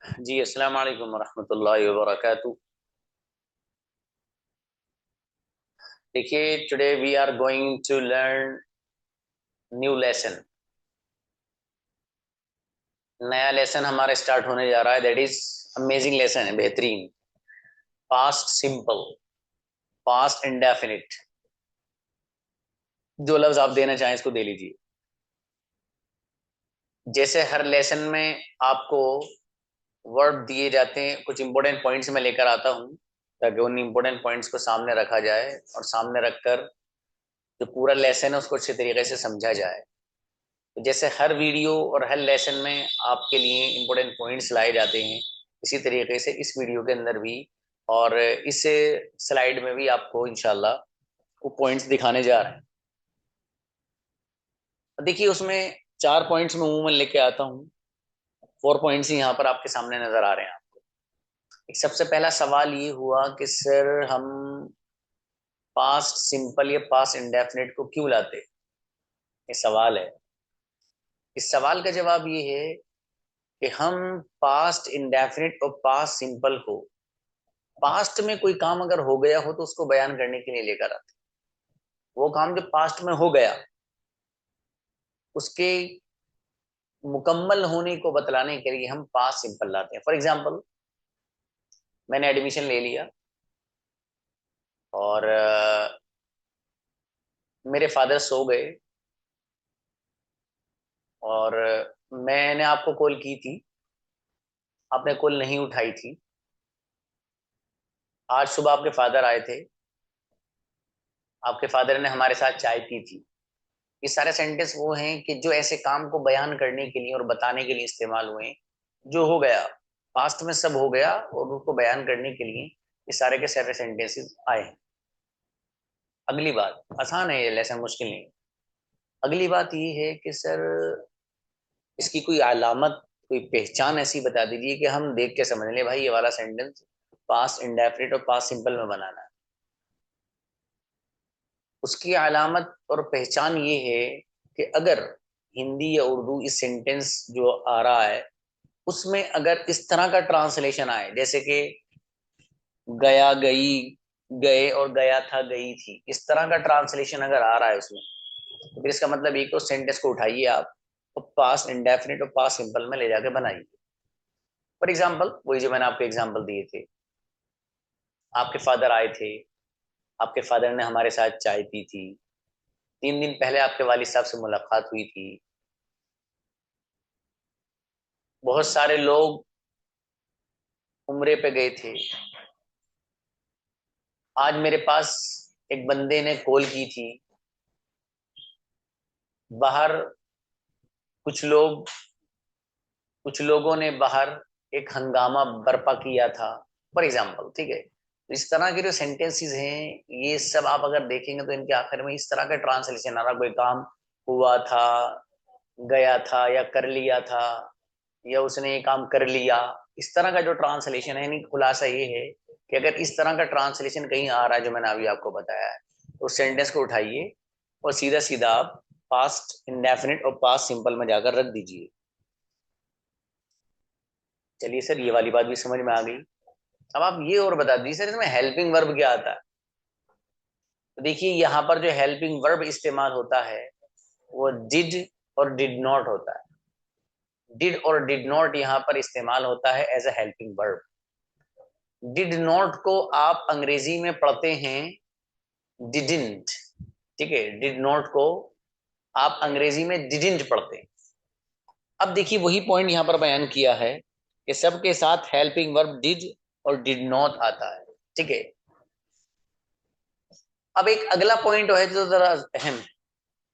जी, अस्सलाम वालेकुम वरहमतुल्लाहि वबरकातुह। देखिए, today we are going to learn new lesson. नया लेसन हमारा स्टार्ट होने जा रहा है। दैट इज अमेजिंग लेसन है, बेहतरीन। Past simple, past indefinite. जो लफ्ज आप देना चाहें इसको दे लीजिए। जैसे हर लेसन में आपको वर्ब दिए जाते हैं, कुछ इंपॉर्टेंट पॉइंट्स मैं लेकर आता हूँ ताकि उन इंपॉर्टेंट पॉइंट्स को सामने रखा जाए और सामने रखकर जो पूरा लेसन है उसको अच्छे तरीके से समझा जाए। तो जैसे हर वीडियो और हर लेसन में आपके लिए इंपॉर्टेंट पॉइंट्स लाए जाते हैं, इसी तरीके से इस वीडियो के अंदर भी और इस स्लाइड में भी आपको इंशाल्लाह वो पॉइंट्स दिखाने जा रहे हैं। देखिए, उसमें 4 पॉइंट्स में अमूमन लेके आता हूँ। 4 पॉइंट्स ही यहाँ पर आपके सामने नजर आ रहे हैं आपको। एक सबसे पहला सवाल ये हुआ कि सर हम पास्ट सिंपल या पास्ट इंडेफिनिट को क्यों लाते, ये सवाल है। इस सवाल का जवाब ये है कि हम पास्ट इंडेफिनिट और पास्ट सिंपल को पास्ट में कोई काम अगर हो गया हो तो उसको बयान करने के लिए लेकर आते। वो काम जो पास्ट में हो गया उसके मुकम्मल होने को बतलाने के लिए हम पास्ट सिंपल लाते हैं। फॉर एग्जाम्पल, मैंने एडमिशन ले लिया और मेरे फादर सो गए और मैंने आपको कॉल की थी, आपने कॉल नहीं उठाई थी। आज सुबह आपके फादर आए थे, आपके फादर ने हमारे साथ चाय पी थी। ये सारे सेंटेंस वो हैं कि जो ऐसे काम को बयान करने के लिए और बताने के लिए इस्तेमाल हुए हैं, जो हो गया, पास्ट में सब हो गया और उसको बयान करने के लिए ये सारे के सारे सेंटेंसेस आए हैं। अगली बात आसान है, ये लेसन मुश्किल नहीं। अगली बात ये है कि सर इसकी कोई अलामत, कोई पहचान ऐसी बता दीजिए कि हम देख के समझ लें भाई ये वाला सेंटेंस पास्ट इंडेफिनिट और पास्ट सिंपल में बनाना है। उसकी अलामत और पहचान ये है कि अगर हिंदी या उर्दू इस सेंटेंस जो आ रहा है उसमें अगर इस तरह का ट्रांसलेशन आए, जैसे कि गया गई, गए और गया था गई थी, इस तरह का ट्रांसलेशन अगर आ रहा है उसमें, तो फिर इसका मतलब ये कि उस सेंटेंस को उठाइए आप और पास्ट इंडेफिनिट और पास्ट सिंपल में ले जाके बनाइए। फॉर एग्जाम्पल, वही जो मैंने आपको एग्जाम्पल दिए थे, आपके फादर आए थे, आपके फादर ने हमारे साथ चाय पी थी, 3 दिन पहले आपके वालिद साहब से मुलाकात हुई थी, बहुत सारे लोग उम्रे पे गए थे, आज मेरे पास एक बंदे ने कॉल की थी, बाहर कुछ लोग, कुछ लोगों ने बाहर एक हंगामा बर्पा किया था। फॉर एग्जाम्पल, ठीक है। तो इस तरह के जो सेंटेंसेस हैं ये सब आप अगर देखेंगे तो इनके आखिर में इस तरह का ट्रांसलेशन आ रहा, कोई काम हुआ था, गया था या कर लिया था, या उसने ये काम कर लिया। इस तरह का जो ट्रांसलेशन है, यानी खुलासा ये है कि अगर इस तरह का ट्रांसलेशन कहीं आ रहा है जो मैंने अभी आपको बताया है, तो उस सेंटेंस को उठाइए और सीधा सीधा आप पास्ट इंडेफिनिट और पास्ट सिंपल में जाकर रख दीजिए। चलिए सर, ये वाली बात भी समझ में आ गई। अब आप ये और बता दीजिए सर इसमें हेल्पिंग वर्ब क्या आता है। तो देखिए, यहाँ पर जो हेल्पिंग वर्ब इस्तेमाल होता है वो डिड और डिड नॉट होता है। डिड और डिड नॉट यहाँ पर इस्तेमाल होता है as a helping verb. Did not को आप अंग्रेजी में पढ़ते हैं डिडिंट, ठीक है। डिड नॉट को आप अंग्रेजी में डिडिंट पढ़ते हैं। अब देखिए, वही पॉइंट यहाँ पर बयान किया है कि सबके साथ हेल्पिंग वर्ब डिड और डिड नॉट आता है, ठीक है। अब एक अगला पॉइंट है जो जरा अहम है।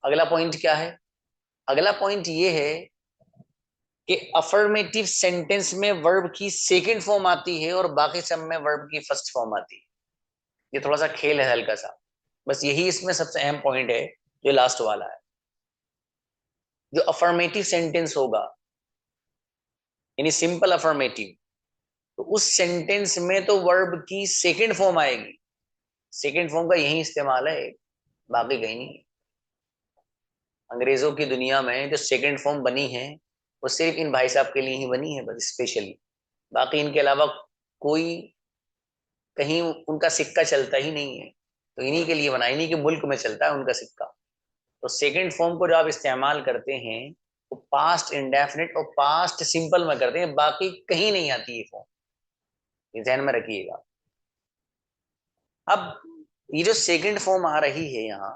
अगला पॉइंट क्या है? अगला पॉइंट ये है कि अफर्मेटिव सेंटेंस में वर्ब की सेकंड फॉर्म आती है और बाकी सब में वर्ब की फर्स्ट फॉर्म आती है। ये थोड़ा सा खेल है हल्का सा, बस यही इसमें सबसे अहम पॉइंट है जो लास्ट वाला है। जो अफर्मेटिव सेंटेंस होगा, यानी सिंपल अफर्मेटिव, तो उस सेंटेंस में तो वर्ब की सेकंड फॉर्म आएगी। सेकंड फॉर्म का यही इस्तेमाल है, बाकी कहीं नहीं। अंग्रेजों की दुनिया में जो सेकंड फॉर्म बनी है वो सिर्फ इन भाई साहब के लिए ही बनी है, बस स्पेशली। बाकी इनके अलावा कोई कहीं उनका सिक्का चलता ही नहीं है, तो इन्हीं के लिए बना, इन्हीं के मुल्क में चलता है उनका सिक्का। तो सेकंड फॉर्म को जो आप इस्तेमाल करते हैं वो पास्ट इंडेफिनिट और पास्ट सिंपल में करते हैं, बाकी कहीं नहीं आती ये फॉर्म, ये ध्यान में रखिएगा। अब ये जो सेकंड फॉर्म आ रही है यहाँ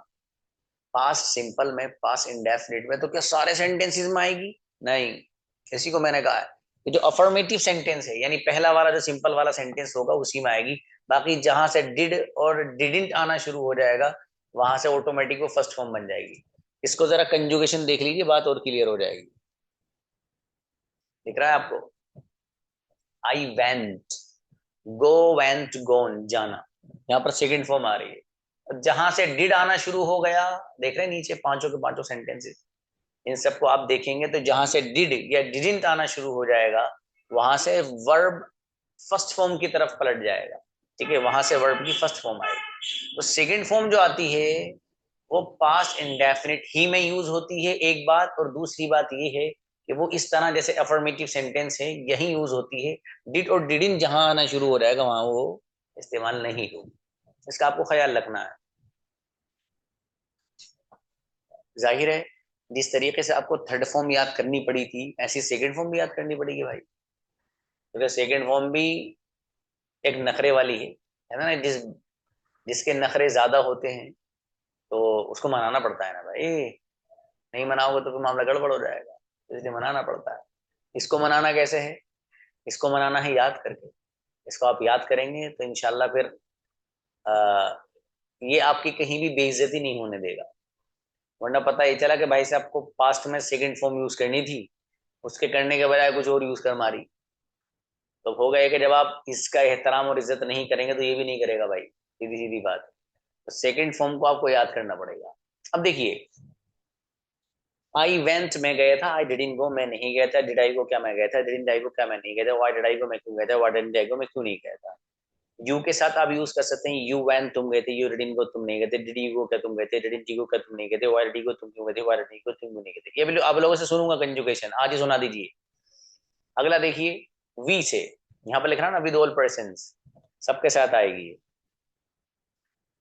पास्ट सिंपल में, पास्ट इंडेफिनिट में, तो क्या सारे सेंटेंसेस में आएगी? नहीं। इसी को मैंने कहा है कि जो अफर्मेटिव सेंटेंस है, यानी पहला वाला जो सिंपल वाला सेंटेंस होगा उसी में आएगी। बाकी जहां से डिड और डिडंट आना शुरू हो जाएगा वहां से ऑटोमेटिक वो फर्स्ट फॉर्म बन जाएगी। इसको जरा कंजुगेशन देख लीजिए, बात और क्लियर हो जाएगी। दिख रहा है आपको? आई वेंट, गो वेंट गोन, जाना, यहाँ पर सेकंड फॉर्म आ रही है। जहां से डिड आना शुरू हो गया, देख रहे हैं नीचे पांचों के पांचों सेंटेंसेस, इन सबको आप देखेंगे तो जहां से डिड या डिडंट आना शुरू हो जाएगा वहां से वर्ब फर्स्ट फॉर्म की तरफ पलट जाएगा। ठीक है, वहां से वर्ब की फर्स्ट फॉर्म आएगी। तो सेकंड फॉर्म जो आती है वो पास्ट इंडेफिनिट ही में यूज होती है, एक बात। और दूसरी बात ये है कि वो इस तरह जैसे अफर्मेटिव सेंटेंस है यही यूज होती है। डिड और डिडंट जहां आना शुरू हो जाएगा वहां वो इस्तेमाल नहीं होगी। इसका आपको ख्याल रखना है। जाहिर है जिस तरीके से आपको थर्ड फॉर्म याद करनी पड़ी थी ऐसी सेकंड फॉर्म भी याद करनी पड़ेगी भाई, क्योंकि सेकंड फॉर्म भी एक नखरे वाली है ना। जिसके नखरे ज्यादा होते हैं तो उसको मनाना पड़ता है ना भाई। नहीं मनाओगे तो फिर मामला गड़बड़ हो जाएगा, तो इसलिए मनाना पड़ता है। इसको मनाना कैसे है? इसको मनाना है याद करके। इसको आप याद करेंगे तो इंशाल्लाह फिर आ, ये आपकी कहीं भी बेइज्जती नहीं होने देगा। वरना पता ये चला कि भाई साहब को पास्ट में सेकंड फॉर्म यूज करनी थी, उसके करने के बजाय कुछ और यूज कर मारी, तो हो गया कि जब आप इसका एहतराम और इज्जत नहीं करेंगे तो ये भी नहीं करेगा भाई, सीधी सीधी बात। तो सेकंड फॉर्म को आपको याद करना पड़ेगा। अब देखिए, आई वेंट मैं गया था, आई डिडंट गो मैं नहीं गया था, डिड आई गो क्या मैं गया था, डिडंट आई गो क्या मैं नहीं गया था, व्हाई डिड आई गो मैं क्यों गया था, व्हाई डिडंट आई गो मैं क्यों नहीं गया था। यू के साथ आप यूज कर सकते हैं, यू वैन तुम गए थे, यू डिडंट गो तुम नहीं गए थे, डिड यू गो क्या तुम गए थे, डिडंट यू गो क्या तुम नहीं गए थे, व्हाई डिड यू गो तुम क्यों गए थे, व्हाई डिडंट यू गो तुम क्यों नहीं गए थे। ये भी आप लोगों से सुनूंगा कंजुगेशन, आज ही सुना दीजिए। अगला देखिए, वी से यहाँ पर लिख रहा ना विद ऑल पर्सन, सबके साथ आएगी।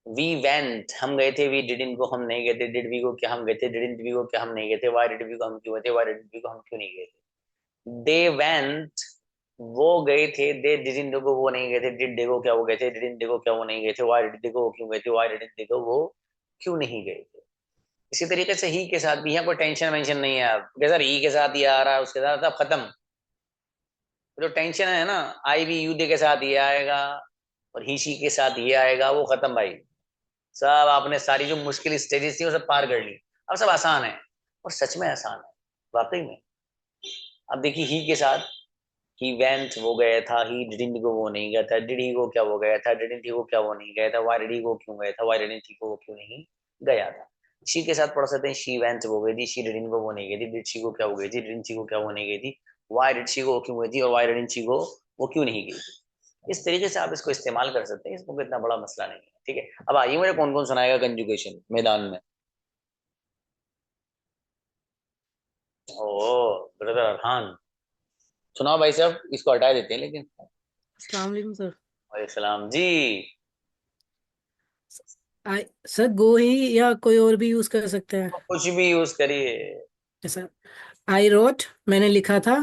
वी वेंट हम गए थे, वी डिडंट गो हम नहीं गए थे, डिड वी गो क्या हम गए थे, डिडंट वी गो क्या हम नहीं गए थे, व्हाई डिड वी गो हम क्यों गए थे, व्हाई डिडंट वी गो हम क्यों नहीं गए थे। दे वेंट वो गए थे, दे डिडंट गो वो नहीं गए थे, डिड दे गो क्या वो गए थे, डिडंट दे गो क्या वो नहीं गए थे, व्हाई डिड दे गो वो क्यों गए थे, व्हाई डिडंट दे गो वो क्यों नहीं गए थे। इसी तरीके से ही के साथ भी यहाँ कोई टेंशन वेंशन नहीं है। आप सर ही के साथ ही आ रहा है उसके साथ अब खत्म। जो टेंशन है ना, आई भी यू दे के साथ ये आएगा और ही शी के साथ ये आएगा, वो खत्म भाई। सब आपने सारी जो मुश्किल स्टेजेस थी वो सब पार कर ली, अब सब आसान है। और सच में आसान है, वाकई में। अब देखिए ही के साथ, ही वेंट वो गया था, ही डिडंट गो वो नहीं गया था, डिड ही गो क्या वो गया था, डिडंट ही गो क्या वो नहीं गया था, व्हाई डिड ही गो क्यों गया था, व्हाई डिडंट ही गो वो क्यों नहीं गया था। शी के साथ पढ़ सकते हैं, शी वेंट वो गई थी, शी डिडंट गो वो नहीं गई थी, डिड शी गो क्या वो गई थी, डिडंट शी गो क्या वो नहीं गई थी, व्हाई डिड शी गो क्यों गई थी, और व्हाई डिडंट शी गो वो क्यों नहीं गई थी। इस तरीके से आप इसको इस्तेमाल कर सकते हैं, इसको कोई इतना बड़ा मसला नहीं है। ठीक है, अब आइए मुझे कौन कौन सुनाएगा कंजुगेशन मैदान में। ओ ब्रदर अरहान, सुनाओ भाई साहब, इसको हटा देते हैं लेकिन। अस्सलाम वालेकुम सर। वालेकुम सलाम जी। आई सर गो ही या कोई और भी यूज कर सकते हैं? कुछ भी यूज करिए। जैसा आई रोट मैंने लिखा था।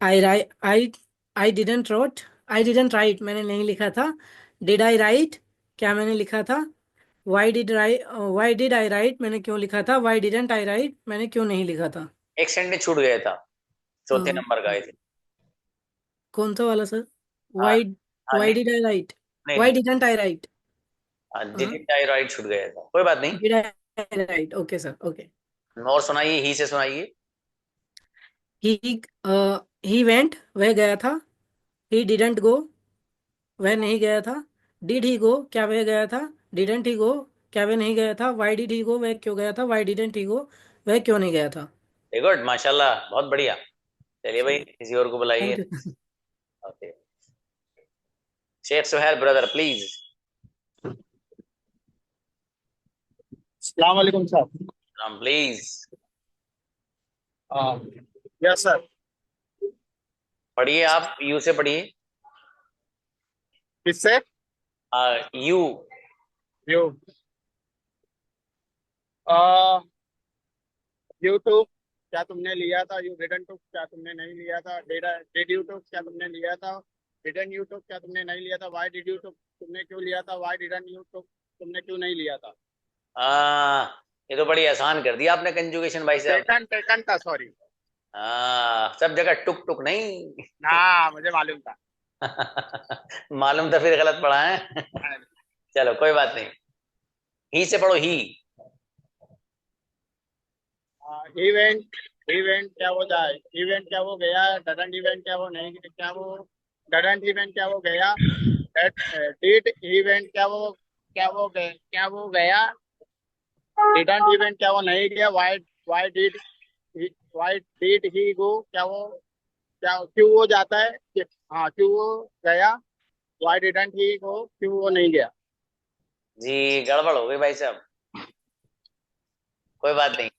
I write I didn't wrote I didn't write मैंने नहीं लिखा था। डिड आई राइट क्या मैंने लिखा था। वाई डिड आई राइट मैंने क्यों लिखा था। वाई डिडंट आई राइट मैंने क्यों नहीं लिखा था। एक सेंटेंस छूट गया था, अ, चौथे नंबर का, आई थिंक। कौन सा वाला सर। हाँ वाई हाँ, वाई डिड आई राइट नहीं Y didn't I right. Did I right छूट गया था, कोई बात नहीं। Did I right okay sir okay. और सुनाइए, ही से सुनाइए। ही ही वेंट वह गया था। ही डिडंट गो वह नहीं गया था। डिड ही गो क्या वह गया था। डिडंट ही गो क्या वह नहीं गया था। वाई डिड ही गो वह क्यों गया था। वाई डिडंट ही गो वह क्यों नहीं गया था। वेरी गुड, माशाल्लाह, बहुत बढ़िया। चलिए भाई, चलिए किसी और को थैंक बुलाइए। You. Okay, Sheikh Suhail brother please. अस्सलाम वालेकुम सर। नाम प्लीज। Yes sir. पढ़िए, आप यू से पढ़िए। किससे? यू। यू। यूट्यूब क्या तुमने लिया था? यू डिडंट टुक क्या तुमने नहीं लिया था? डिड यू टुक क्या तुमने लिया था? डिडंट यू टुक क्या तुमने नहीं लिया था? व्हाई डिड यू टुक तुमने क्यों लिया था? व्हाई डिडंट यू टुक तुमने क्यों नहीं लिया था? ये तो बड़ी आसान कर दिया आपने कंजुगेशन भाई साहब। टेकन टेकन था, सॉरी। सब जगह टुक टुक नहीं। हाँ, मुझे मालूम था। मालूम तो फिर गलत पढ़ा है। चलो कोई बात नहीं, ही से पढ़ो, ही। इवेंट। इवेंट क्या वो जाए? इवेंट क्या वो गया? डडंट इवेंट क्या वो नहीं, क्या वो डडंट इवेंट क्या वो गया? डिड इवेंट क्या वो गया? डिडंट इवेंट क्या वो नहीं गया? Why did why did he go क्या वो क्या क्यों वो जाता है हाँ, क्यों वो गया? व्हाई डिडंट ही गो क्यों वो नहीं गया? जी गड़बड़ हो गई भाई साहब, कोई बात नहीं,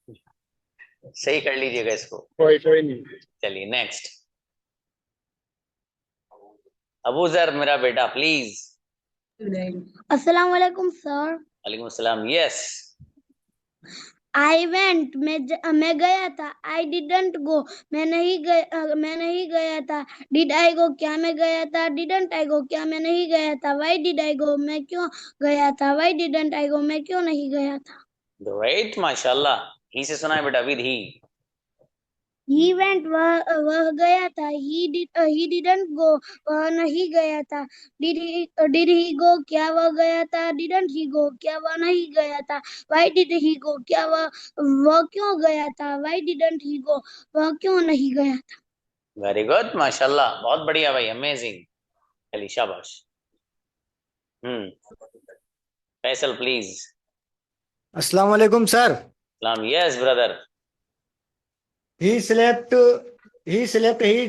सही कर लीजिएगा इसको। कोई कोई नहीं। चलिए नेक्स्ट। अबू जर मेरा बेटा प्लीज। अस्सलाम वालेकुम सर। वालेकुम सलाम। यस। आई वेंट मैं गया था। आई डिडंट गो मैं नहीं गया था। डिड आई गो क्या मैं गया था? डिडंट आई गो क्या मैं नहीं गया था? वाई डिड आई गो मैं क्यों गया था? वाई डिडंट आई गो मैं क्यों नहीं गया था? ग्रेट, माशाल्लाह। ही से सुना है बेटा, विद ही। ही वेंट वह गया था। ही डिडंट गो वह नहीं गया था। डिड ही गो क्या वह गया था? डिडंट ही गो क्या वह नहीं गया था? वाई डिड ही गो क्या वह क्यों गया था? वाई डिडंट ही गो वह क्यों नहीं गया था? वेरी गुड, माशाल्लाह, बहुत बढ़िया भाई, अमेजिंग। चलिए शाबाश। फैसल प्लीज। अस्सलाम वालेकुम सर। सलाम। Yes brother. He slept. He slept. He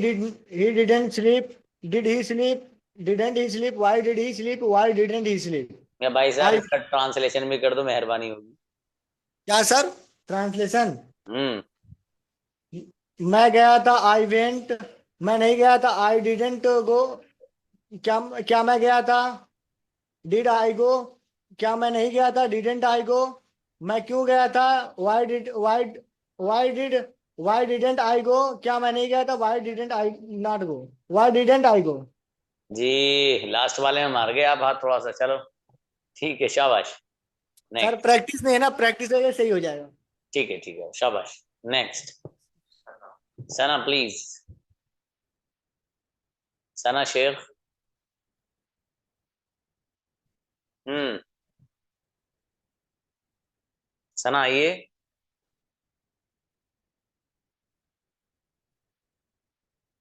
didn't sleep. Did he sleep? Didn't he sleep? Why did he sleep? Why didn't he sleep? या भाई साहब I इसका ट्रांसलेशन भी कर दो, मेहरबानी होगी। क्या सर? ट्रांसलेशन। हम्म। मैं गया था। आई वेंट। मैं नहीं गया था। I didn't go. क्या क्या मैं गया था? डिड आई गो क्या मैं नहीं गया था? डिडेंट आई गो मैं क्यों गया था? वाई डिडेंट आई गो क्या मैं नहीं गया था? Why didn't I not go? Why didn't I go? जी लास्ट वाले में मार गए आप हाथ थोड़ा सा, चलो ठीक है, शाबाश। Sir next. प्रैक्टिस में है ना, प्रैक्टिस वगैरह सही हो जाएगा। ठीक है, शाबाश। Next. Sana please. Sana Shaikh. Hmm. Sana आइए।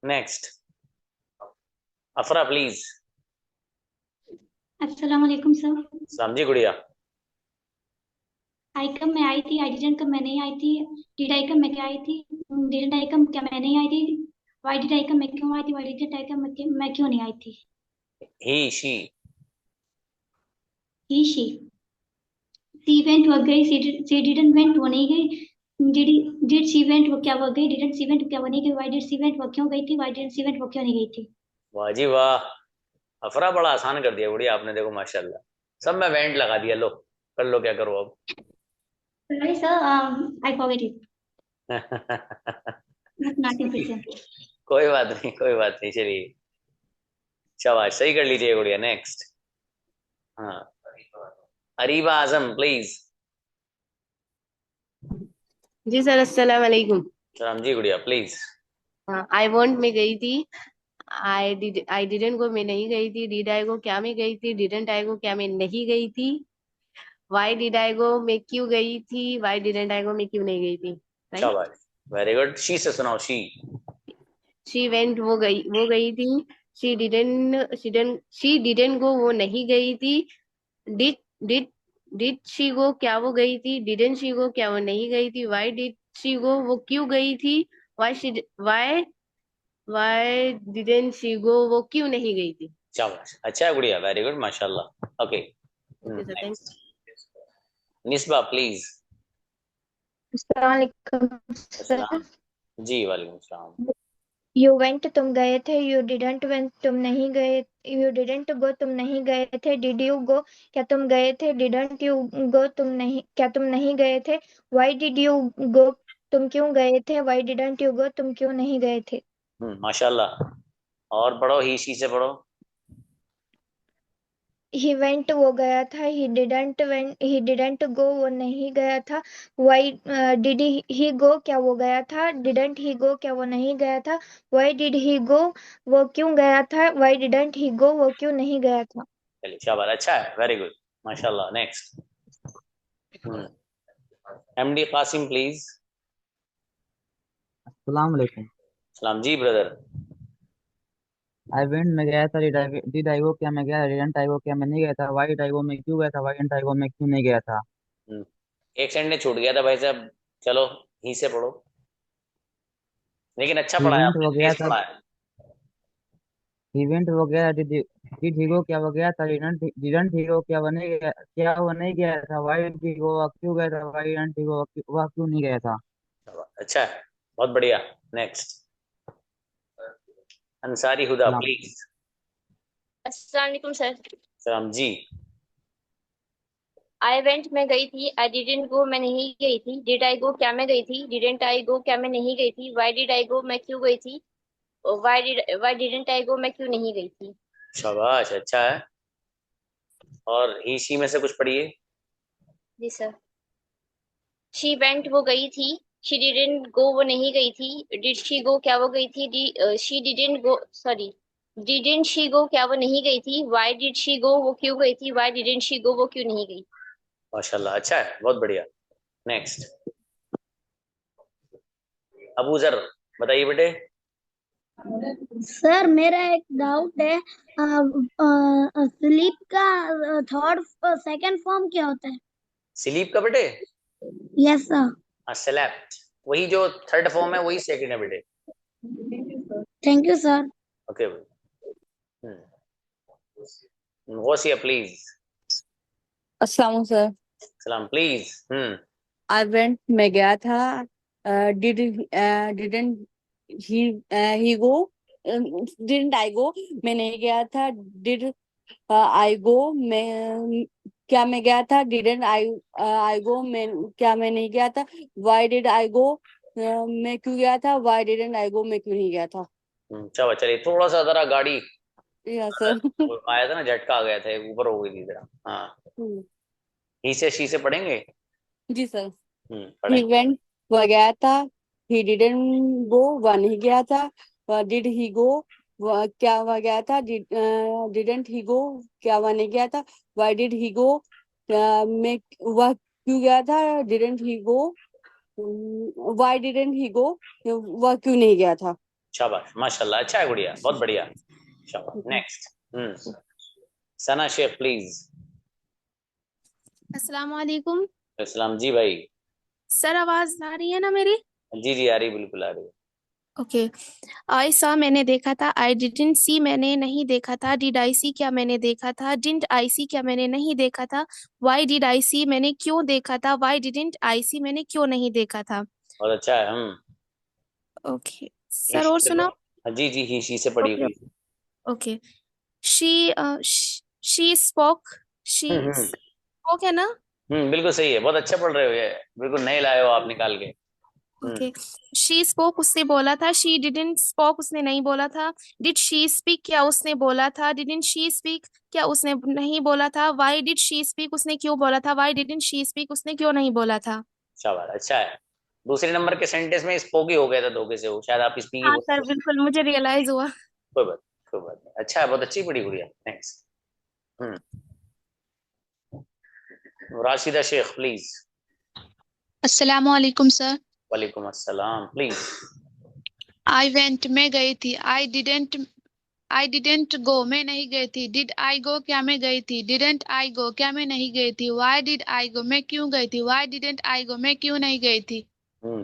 नेक्स्ट। अफरा प्लीज। अस्सलाम वालेकुम सर। सलाम जी गुड़िया। आई कम मैं आई थी। आई डिडंट कम मैं नहीं आई थी। डिड आई कम मैं क्या आई थी? डिडंट आई कम क्या मैं नहीं आई थी? वाई डिड आई कम मैं क्यों आई थी? वाई डिडंट आई कम मैं क्यों नहीं आई थी? ही शी। ही शी वेंट वो गई। सी डिडंट वेंट वो नहीं गई। डिड सी वेंट वो क्या वो गई? डिडंट सी वेंट क्या वो नहीं गई? वाई डिड सी वेंट वो क्यों गई थी? वाई डिडंट सी वेंट वो क्यों नहीं गई थी? वाह जी वाह, अफरा बड़ा आसान कर दिया गुड़िया आपने, देखो माशाल्लाह। सब में वेंट लगा दिया, लो कर लो क्या करो अब। Sorry sir, I forget it. Not efficient. कोई बात नहीं, कोई बात नहीं, चलिए शाबाश, सही कर लीजिए गुड़िया। नेक्स्ट। हाँ, अरीबा आजम प्लीज। जी सर, अस्सलाम वालेकुम। सलाम जी गुड़िया प्लीज। आई वॉन्ट में गई थी। आई डिडंट गो मैं नहीं गई थी। डिड आई गो क्या मैं गई थी? डिडंट आई गो क्या मैं नहीं गई थी? वाई डिड आई गो मैं क्यों गई थी? वाई डिडंट आई गो मैं क्यों नहीं गई थी? राइट। शाबाश, वेरी गुड। शी से सुनाओ, शी। शी वेंट वो गई थी। शी डिडंट गो वो नहीं गई थी। Did did did she go क्या वो गई थी? डिडंट शी गो क्या वो नहीं गई थी? वाई डिड शी गो वो क्यों गई थी? वाई डिडंट शी गो वो क्यों नहीं गई थी? शाबाश, अच्छा है गुड़िया, वेरी गुड माशाल्लाह। Okay. Okay sir, thank next. Nisba please. अस्सलाम वालेकुम सर। अस्सलाम। जी वालेकुम सलाम। यू वेंट तुम गए थे, यू डिडंट वेंट तुम नहीं गए, यू डिडंट गो तुम नहीं गए थे, डिड यू गो क्या तुम गए थे, डिडंट यू गो तुम नहीं क्या तुम नहीं गए थे, वाई डिड यू गो तुम क्यों गए थे, वाई डिडंट यू गो तुम क्यों नहीं गए थे। माशाल्लाह। और पढ़ो, ही शी से पढ़ो। ही वेंट वो गया था, ही डिडंट गो वो नहीं गया था, वाई डिड ही गो क्या वो गया था, डिडंट ही गो क्या वो नहीं गया था, वाई डिड ही गो वो क्यों गया था, वाई डिडंट ही गो वो क्यों नहीं गया था। चलिए शाबाश, अच्छा है, वेरी गुड, माशाल्लाह। नेक्स्ट। MD Qasim please. अस्सलाम वालेकुम। सलाम जी ब्रदर। आई वेंट में गया था, डिड आई गो क्या मैं गया, डिडंट आई गो क्या मैं नहीं गया था, वाई डिड आई गो मैं क्यों गया था, वाई डिडंट आई गो मैं क्यों नहीं गया था। एक सेंटेंस छूट गया था भाई साहब, चलो ही से पढ़ो। लेकिन अच्छा पढ़ा है इवेंट आपने, वो गया तेज था, पढ़ा है। इवेंट वो गया, डिड ही गो क्या वो गया था, डिडंट ही गो क्या वो नहीं गया था, वाई डिड ही गो वह क्यों गया था, वाई डिडंट ही गो वह क्यों नहीं गया था। अच्छा है, बहुत बढ़िया। नेक्स्ट। अंसारी हुदा सलाम प्लीज। अस्सलाम वालेकुम सर। सलाम जी। आई वेंट मैं गई थी, आई डिडंट गो मैं नहीं गई थी, डिड आई गो क्या मैं गई थी, डिडंट आई गो क्या मैं नहीं गई थी, वाई डिड आई गो मैं क्यों गई थी, वाई डिडंट आई गो मैं क्यों नहीं गई थी। शाबाश, अच्छा है। और ही शी में से कुछ पढ़िए। जी सर। शी वेंट वो गई थी, शी डिडंट गो वो नहीं गई थी, डिड शी गो क्या वो गई थी, she didn't go sorry didn't she go क्या वो नहीं गई थी, वाई डिड शी गो वो क्यों गई थी, वाई डिडंट शी गो वो क्यों नहीं गई। माशाल्लाह, अच्छा है, बहुत बढ़िया। नेक्स्ट। अबू जर, बताइए बेटे। सर मेरा एक डाउट है, स्लीप का थर्ड सेकंड फॉर्म क्या होता है। स्लीप का बेटे? Yes sir. स्लेप्ट, वही जो थर्ड फॉर्म है वही सेकंड है बेटे। Thank you sir. Okay. Wasiya please. अस्सलाम सर। सलाम प्लीज। आई वेंट मैं गया था, didn't he go didn't I गो मैं नहीं गया था, डिड आई गो मैं क्या मैं गया था, डिडंट आई गो मैं क्या मैं नहीं गया था, वाई डिड आई गो मैं क्यों गया था, वाई डिडंट आई गो मैं क्यों नहीं गया था। चलो चलिए, थोड़ा सा जरा गाड़ी या सर। वो आया था ना, झटका आ गया था, ऊपर हो गई थी जरा। हाँ, ही से शी से पढ़ेंगे। जी सर। पढ़ें। ही वेंट वह गया था, ही डिडंट गो वह नहीं गया था, डिड ही गो वह क्या वह गया था, डिडंट ही गो क्या वह नहीं गया था, वाई डिड ही गो मैं वह क्यों गया था, didn't he go why didn't he go वह क्यों नहीं गया था। शाबाश, माशाल्लाह, अच्छा है गुड़िया, बहुत बढ़िया। शाबाश। नेक्स्ट। सना शेख प्लीज। अस्सलाम वालेकुम अस्सलाम जी भाई। सर, आवाज आ रही है ना मेरी। जी जी, आ रही, बिल्कुल आ रही है। ओके। आई सा मैंने देखा था, आई डिडंट सी मैंने नहीं देखा था, डिड आई सी क्या मैंने देखा था, डिडंट आई सी क्या मैंने नहीं देखा था, वाई डिड आई सी मैंने क्यों देखा था, वाई डिडंट आई सी मैंने क्यों नहीं देखा था। बहुत अच्छा है। ओके ही सर, शी और से सुना। पढ़ो। जी जी, ही शी से पढ़िए okay please. Okay. She spoke, she spoke है ना। बिल्कुल सही है, बहुत अच्छा पढ़ रहे हो, ये बिल्कुल नए लाए हो आप निकाल के। ओके। शी स्पोक उसने बोला था, शी डिडंट स्पोक उसने नहीं बोला था, डिड शी स्पीक क्या उसने बोला था, डिडंट शी स्पीक क्या उसने नहीं बोला था, वाई डिड शी स्पीक उसने क्यों बोला था, वाई डिडंट शी स्पीक उसने क्यों नहीं बोला था। शाबाश, अच्छा है। दूसरे नंबर के सेंटेंस में स्पोक ही हो गया था धोखे से, वो शायद आप स्पीक ही हाँ बोल सर, रहे थे। बिल्कुल मुझे रियलाइज हुआ। कोई बात नहीं, अच्छा है, बहुत अच्छी पढ़ी गुड़िया। नेक्स्ट। राशिदा शेख प्लीज। अस्सलाम वालेकुम सर। वालेकुम अस्सलाम प्लीज। आई वेंट मैं गई थी, आई डिडेंट गो मैं नहीं गई थी, डिड आई गो क्या मैं गई थी, डिडेंट आई गो क्या मैं नहीं गई थी, वाई डिड आई गो मैं क्यों गई थी, वाई डिडेंट आई गो मैं क्यों नहीं गई थी।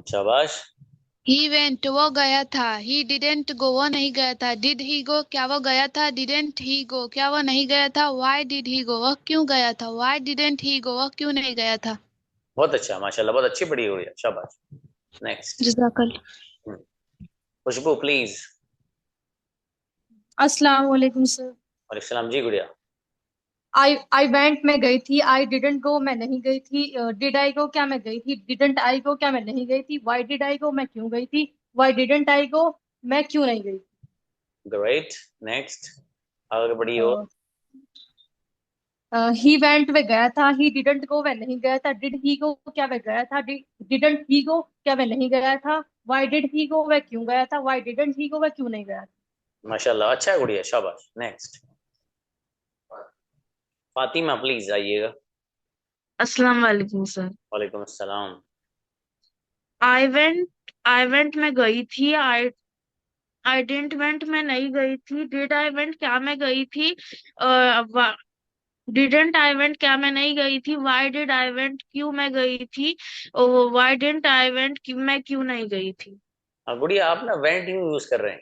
शाबाश। ही वेंट वो गया था, ही डिडेंट गो वो नहीं गया था, डिड ही गो क्या वो गया था, डिडेंट ही गो क्या वो नहीं गया था, वाई डिड ही गो वह क्यों गया था, वाई डिडेंट ही गो वह क्यों नहीं गया था। बहुत अच्छा, माशाल्लाह, बहुत अच्छी पढ़ी हुई है, शाबाश। नेक्स्ट। जज़ाकल्लाह। खुशबू प्लीज। अस्सलाम वालेकुम सर। वालेकुम सलाम जी गुड़िया। आई वेंट मैं गई थी, आई डिडंट गो मैं नहीं गई थी, डिड आई गो क्या मैं गई थी, डिडंट आई गो क्या मैं नहीं गई थी, वाई डिड आई गो मैं क्यों गई थी, वाई डिडंट आई गो मैं क्यों नहीं गई ग्रेट, नेक्स्ट, आगे बढ़िए हो। ही वेंट वह गया था, ही डिडंट गो वह नहीं गया था, डिड ही गो क्या वह गया था, डिडंट ही गो क्या वह नहीं गया था, वाई डिड ही गो वह क्यों गया था, वाई डिडंट ही गो वह क्यों नहीं गया था। माशाल्लाह, अच्छा है गुड़िया, शाबाश। नेक्स्ट, फातिमा प्लीज आइएगा। अस्सलाम वालेकुम सर। वालेकुम अस्सलाम। आई वेंट मैं गई थी, आई डिडंट वेंट मैं नहीं गई थी, डिड आई वेंट क्या मैं गई थी, डिडंट आई वेंट क्या मैं नहीं गई थी, वाई डिड आई वेंट क्यों मैं गई थी, वाई डिडंट आई वेंट मैं क्यों नहीं गई थी। हाँ गुड़िया, आप ना वेंट क्यों यूज कर रहे हैं?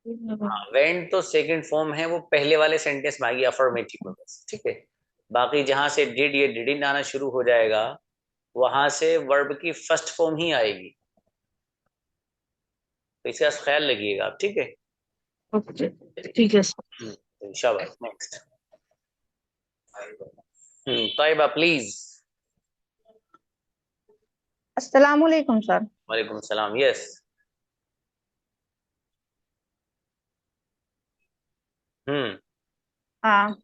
हाँ, वेंट तो सेकंड फॉर्म है, वो पहले वाले सेंटेंस में आएगी अफर्मेटिव में बस, ठीक है। बाकी जहां से डिड या डिडंट आना शुरू हो जाएगा, वहां से वर्ब की फर्स्ट फॉर्म ही आएगी, तो इसका ख्याल रखिएगा आप, ठीक है। ओके, ठीक है सर। शाबाश। Next, Taiba please. अस्सलाम वालेकुम सर। वालेकुम सलाम। यस। हाँ,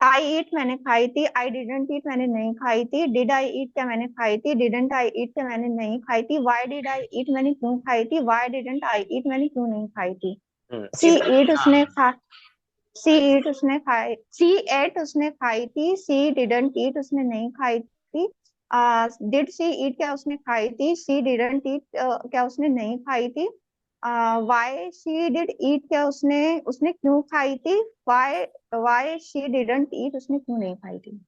आई ईट मैंने खाई थी, आई डिडंट ईट मैंने नहीं खाई थी, डिड आई ईट क्या मैंने खाई थी, डिडंट आई ईट क्या मैंने नहीं खाई थी, वाई डिड आई ईट मैंने क्यों खाई थी, वाई डिडंट आई ईट मैंने क्यों नहीं खाई थी। सी ईट उसने खा सी ईट उसने खाई सी एट उसने खाई थी, सी डिडंट ईट उसने नहीं खाई थी, डिड सी ईट क्या उसने खाई थी, सी डिडंट ईट क्या उसने नहीं खाई थी, वाई शी डिड ईट क्या उसने उसने क्यों खाई थी, वाई शी डिडंट ईट उसने क्यों नहीं खाई थी।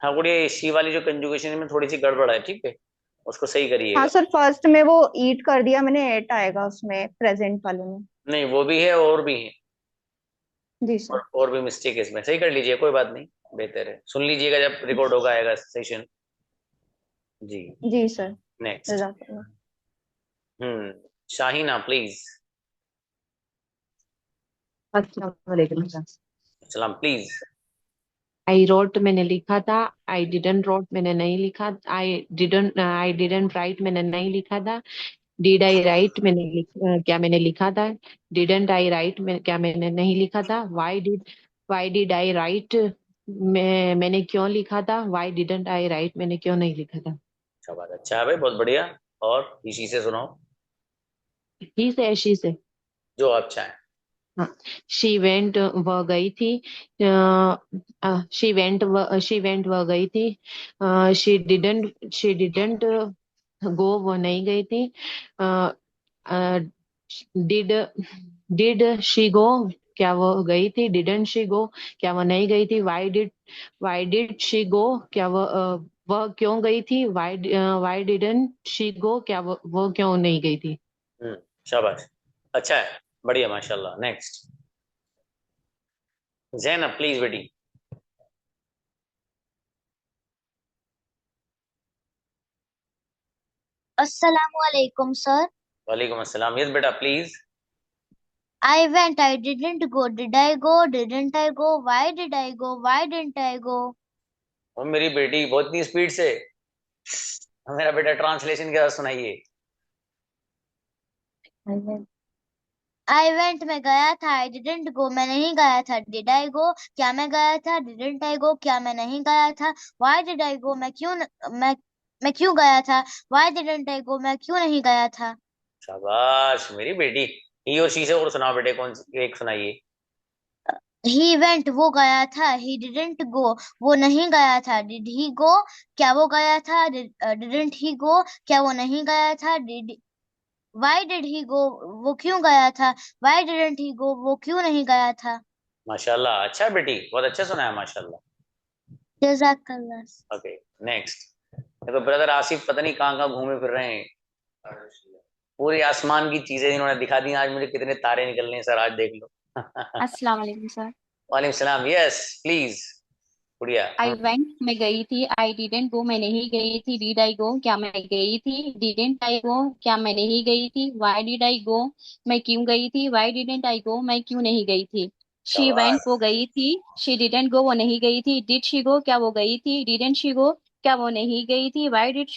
हाँ गुड़िया, शी वाली जो कंजुगेशन में थोड़ी सी गड़बड़ है, ठीक है, उसको सही करिएगा। हाँ सर, फर्स्ट में वो ईट कर दिया मैंने, एट आएगा उसमें प्रेजेंट वाले में। नहीं, वो भी है और भी है, जी सर। और भी मिस्टेक है इसमें, सही कर लीजिए, कोई बात नहीं, बेहतर है, सुन लीजिएगा जब रिकॉर्ड होगा आएगा सेशन। जी जी सर। नेक्स्ट, जज़ाकल्लाह। शाहीना प्लीज। अस्सलाम वालेकुम सर। सलाम प्लीज। आई रोट मैंने लिखा था, आई डिडंट रोट मैंने नहीं लिखा, आई डिडंट राइट मैंने नहीं लिखा था, डिड आई राइट क्या मैंने लिखा था, डिडंट आई राइट क्या मैंने नहीं लिखा था, वाई डिड आई राइट मैंने क्यों लिखा था, वाई डिडंट आई राइट मैंने क्यों नहीं लिखा था। अच्छा बात, अच्छा है भाई, बहुत बढ़िया। और इसी से सुनाओ, ही से शी से, जो आप चाहें। हाँ, शी वेंट वह गई थी, शी वेंट वह गई थी, शी डिडंट गो वो नहीं गई थी, डिड डिड शी गो क्या वो गई थी, डिडंट शी गो क्या वो नहीं गई थी, वाई डिड शी गो क्या वह क्यों गई थी, वाई डिडंट शी गो क्या वो क्यों नहीं गई थी। शाबाश, अच्छा है, बढ़िया, माशाल्लाह। नेक्स्ट, ज़ैनब प्लीज बेटी। Assalamualaikum, sir. वालेकुम अस्सलाम। यस बेटा please. I went, I didn't go. Did I go? Didn't I go? Why did I go? Why didn't I go? और मेरी बेटी बहुत ही स्पीड से, मेरा बेटा ट्रांसलेशन के साथ सुनाइए। I went मैं गया था, I didn't go मैं नहीं गया था, did I go क्या मैं गया था, didn't I go क्या मैं नहीं गया था, why did I go मैं क्यों गया था, why didn't I go मैं क्यों नहीं गया था। शाबाश मेरी बेटी। ही और शी से और सुनाओ बेटे, कौन सी एक सुनाइए। He went वो गया था, he didn't go वो नहीं गया था, did he go क्या वो गया था, didn't he go क्या वो नहीं गया था, why did he go वो क्यों गया था, why didn't he go वो क्यों नहीं गया था। माशाल्लाह, अच्छा है बेटी, बहुत अच्छा सुना है, माशाल्लाह। जज़ाकल्लाह। Okay next. देखो ब्रदर आसिफ पता नहीं कहाँ कहाँ घूमे फिर रहे हैं, पूरी आसमान की चीजें इन्होंने दिखा दी आज मुझे, कितने तारे निकलने हैं सर आज, देख लो। अस्सलाम वालेकुम सर। वालेकुम सलाम। Yes please. गुड़िया आई वेंट मैं गई थी, आई डिडेंट गो मैं नहीं गई थी, डिड आई गो क्या मैं गई थी, डिडेंट आई गो क्या मैं नहीं गई थी, वाई डिड आई गो मैं क्यों गई थी, वाई डिडेंट आई गो मैं क्यों नहीं गई थी। शी वेंट शाबाश। वो गई थी, शी डिडेंट गो वो नहीं गई थी, डिड शी गो क्या वो गई थी, डिडेंट शी गो क्या वो नहीं गई थी, वाई डिड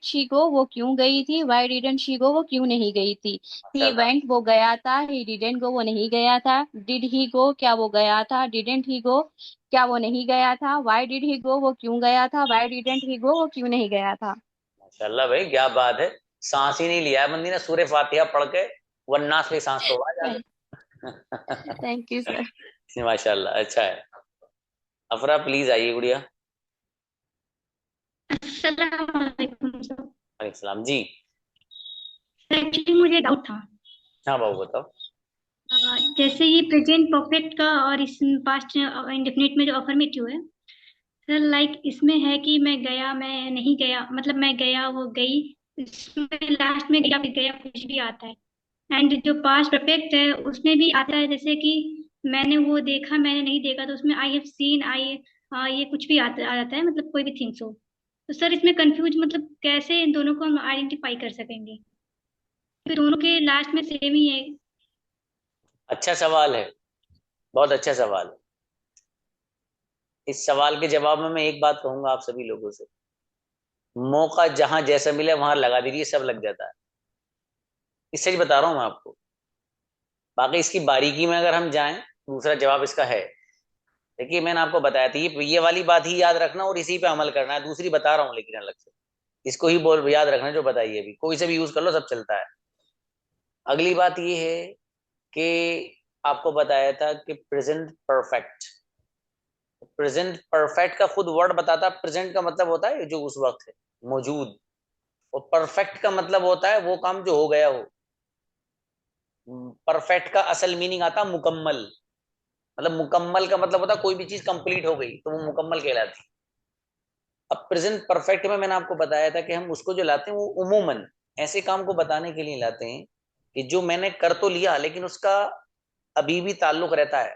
शी गो वो क्यों गई थी, वाई डिडेंट शी गो वो क्यों नहीं गई थी। ही माशाल्लाह। वेंट वो गया था, ही डिडेंट गो वो नहीं गया था, डिड ही गो क्या वो गया था, डिडेंट ही गो क्या वो नहीं गया था, वाई डिड ही गो वो क्यों गया था, वाई डिडेंट ही गो वो क्यों नहीं गया था। माशाल्लाह भाई, क्या बात है। सांस ही नहीं लिया है बंदी ने सूर्य फातिहा पढ़ के, वरना से सांस तो आ जाता। Thank you sir. माशाल्लाह, अच्छा है। अफरा प्लीज आइए गुड़िया। अस्सलाम वालेकुम सर। वालेकुम सलाम जी। एक्चुअली मुझे डाउट था। हाँ बाबू बताओ। जैसे ये प्रेजेंट परफेक्ट का और इस पास्ट इंडेफिनिट में जो अफर्मेटिव है सर, लाइक इसमें है कि मैं गया मैं नहीं गया, मतलब मैं गया वो गई, इसमें लास्ट में गया फिर गया कुछ भी आता है। एंड जो पास्ट परफेक्ट है उसमें भी आता है, जैसे कि मैंने वो देखा मैंने नहीं देखा, तो उसमें आई हैव सीन आई ये कुछ भी आ जाता है, मतलब कोई भी थिंग्स हो। तो सर इसमें कंफ्यूज मतलब कैसे इन दोनों को हम आइडेंटिफाई कर सकेंगे, क्योंकि दोनों के लास्ट में सेम ही है। अच्छा सवाल है, बहुत अच्छा सवाल है। इस सवाल के जवाब में मैं एक बात कहूंगा आप सभी लोगों से, मौका जहां जैसा मिले वहां लगा दीजिए, सब लग जाता है। इस सच बता रहा हूं मैं आपको। बाकी इसकी बारीकी में अगर हम जाएं, दूसरा जवाब इसका है। देखिए मैंने आपको बताया था, ये वाली बात ही याद रखना और इसी पे अमल करना है। दूसरी बता रहा हूँ लेकिन अलग से, इसको ही बोल याद रखना जो बताइए, अभी कोई से भी यूज कर लो, सब चलता है। अगली बात ये है कि आपको बताया था कि प्रेजेंट परफेक्ट, प्रेजेंट परफेक्ट का खुद वर्ड बताता है। प्रेजेंट का मतलब होता है जो उस वक्त है, मौजूद। और परफेक्ट का मतलब होता है वो काम जो हो गया हो। परफेक्ट का असल मीनिंग आता है मुकम्मल। मतलब मुकम्मल का मतलब होता है कोई भी चीज कंप्लीट हो गई तो वो मुकम्मल कहलाती है। अब प्रेजेंट परफेक्ट में मैंने आपको बताया था कि हम उसको जो लाते हैं वो उमूमन ऐसे काम को बताने के लिए लाते हैं कि जो मैंने कर तो लिया लेकिन उसका अभी भी ताल्लुक रहता है,